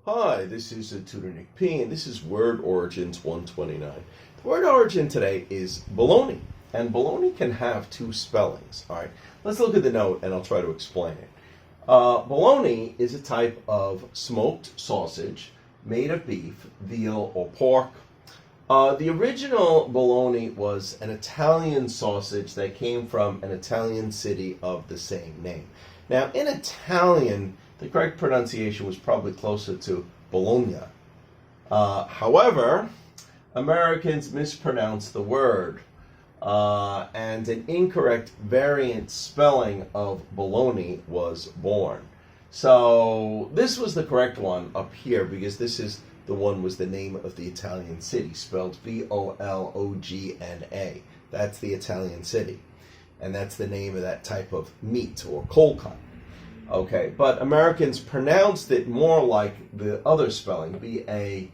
Hi, this is Tutor Nick P, and this is Word Origins 129. The word origin today is baloney, and baloney can have two spellings. All right, let's look at the note, and I'll try to explain it. Bologna is a type of smoked sausage made of beef, veal, or pork. The original bologna was an Italian sausage that came from an Italian city of the same name. Now, in Italian, the correct pronunciation was probably closer to Bologna. However, Americans mispronounced the word, and an incorrect variant spelling of bologna was born. So this was the correct one up here because this is the one was the name of the Italian city, spelled Vologna. That's the Italian city. And that's the name of that type of meat or cold cut. Okay, but Americans pronounced it more like the other spelling, Baloney.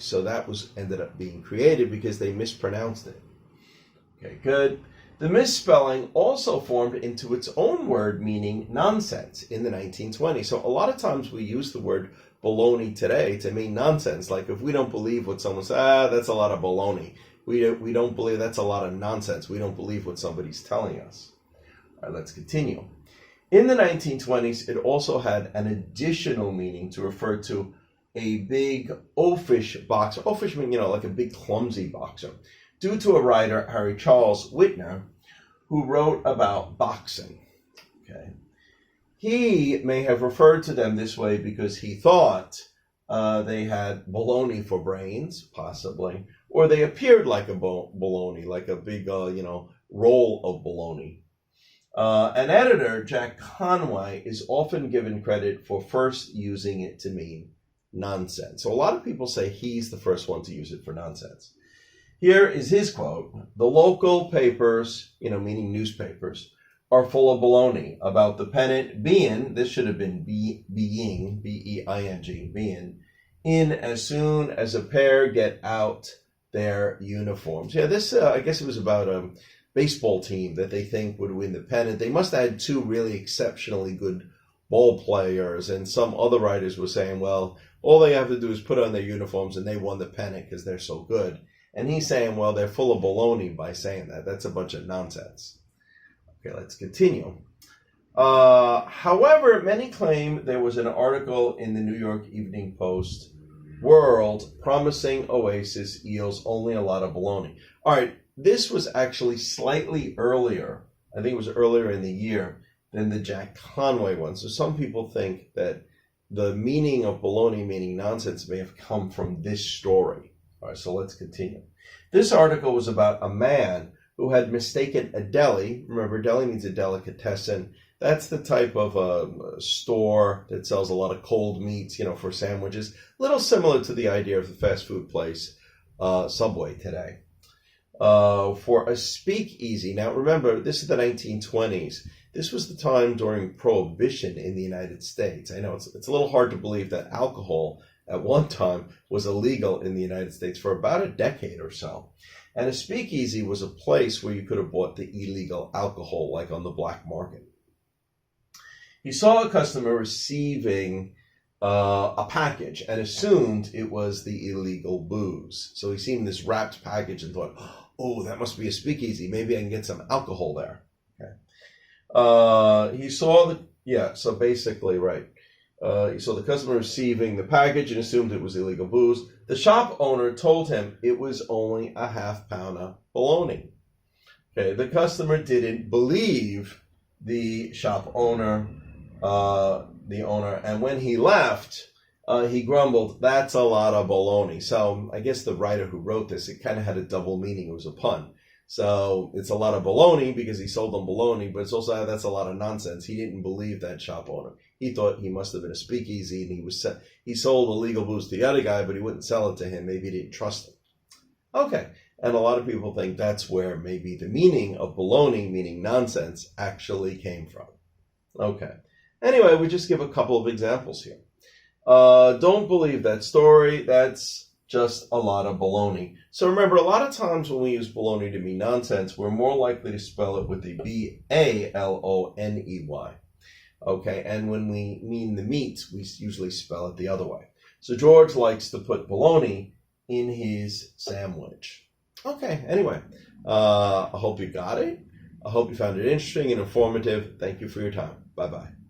So that ended up being created because they mispronounced it. Okay, good. The misspelling also formed into its own word meaning nonsense in the 1920s. So a lot of times we use the word baloney today to mean nonsense. Like if we don't believe what someone says, that's a lot of baloney. We don't believe that's a lot of nonsense. We don't believe what somebody's telling us. All right, let's continue. In the 1920s, it also had an additional meaning to refer to a big oafish boxer. Oafish means, like a big clumsy boxer, due to a writer, Harry Charles Whitner, who wrote about boxing. Okay, he may have referred to them this way because he thought they had baloney for brains, possibly, or they appeared like a baloney, like a big, roll of baloney. An editor, Jack Conway, is often given credit for first using it to mean nonsense. So a lot of people say he's the first one to use it for nonsense. Here is his quote: "The local papers, meaning newspapers, are full of baloney about the pennant being," this should have been being, B-E-I-N-G, being, "in as soon as a pair get out their uniforms." Yeah, this, I guess it was about baseball team that they think would win the pennant. They must have had two really exceptionally good ball players, and some other writers were saying, well, all they have to do is put on their uniforms and they won the pennant because they're so good. And he's saying, well, they're full of baloney by saying that. That's a bunch of nonsense. Okay, let's continue. However, many claim there was an article in the New York Evening Post World promising Oasis eels only a lot of baloney. All right, this was actually slightly earlier. I think it was earlier in the year than the Jack Conway one. So some people think that the meaning of baloney, meaning nonsense, may have come from this story. All right, so let's continue. This article was about a man who had mistaken a deli. Remember, deli means a delicatessen. That's the type of a store that sells a lot of cold meats, for sandwiches. A little similar to the idea of the fast food place, Subway today. For a speakeasy. Now remember, this is the 1920s. This was the time during Prohibition in the United States. I know it's a little hard to believe that alcohol at one time was illegal in the United States for about a decade or so. And a speakeasy was a place where you could have bought the illegal alcohol, like on the black market. He saw a customer receiving a package and assumed it was the illegal booze. So he seen this wrapped package and thought, oh, that must be a speakeasy. Maybe I can get some alcohol there. Okay. He saw so basically, right. He saw the customer receiving the package and assumed it was illegal booze. The shop owner told him it was only a half pound of bologna. Okay. The customer didn't believe the shop owner, and when he left, he grumbled, "That's a lot of baloney." So I guess the writer who wrote this, it kind of had a double meaning. It was a pun. So it's a lot of baloney because he sold them baloney, but it's also that's a lot of nonsense. He didn't believe that shop owner. He thought he must have been a speakeasy, and he sold illegal booze to the other guy, but he wouldn't sell it to him. Maybe he didn't trust him. Okay, and a lot of people think that's where maybe the meaning of baloney, meaning nonsense, actually came from. Okay. Anyway, we just give a couple of examples here. Don't believe that story. That's just a lot of baloney. So remember, a lot of times when we use baloney to mean nonsense, we're more likely to spell it with the B-A-L-O-N-E-Y. Okay, and when we mean the meat, we usually spell it the other way. So George likes to put bologna in his sandwich. Okay, anyway, I hope you got it. I hope you found it interesting and informative. Thank you for your time. Bye-bye.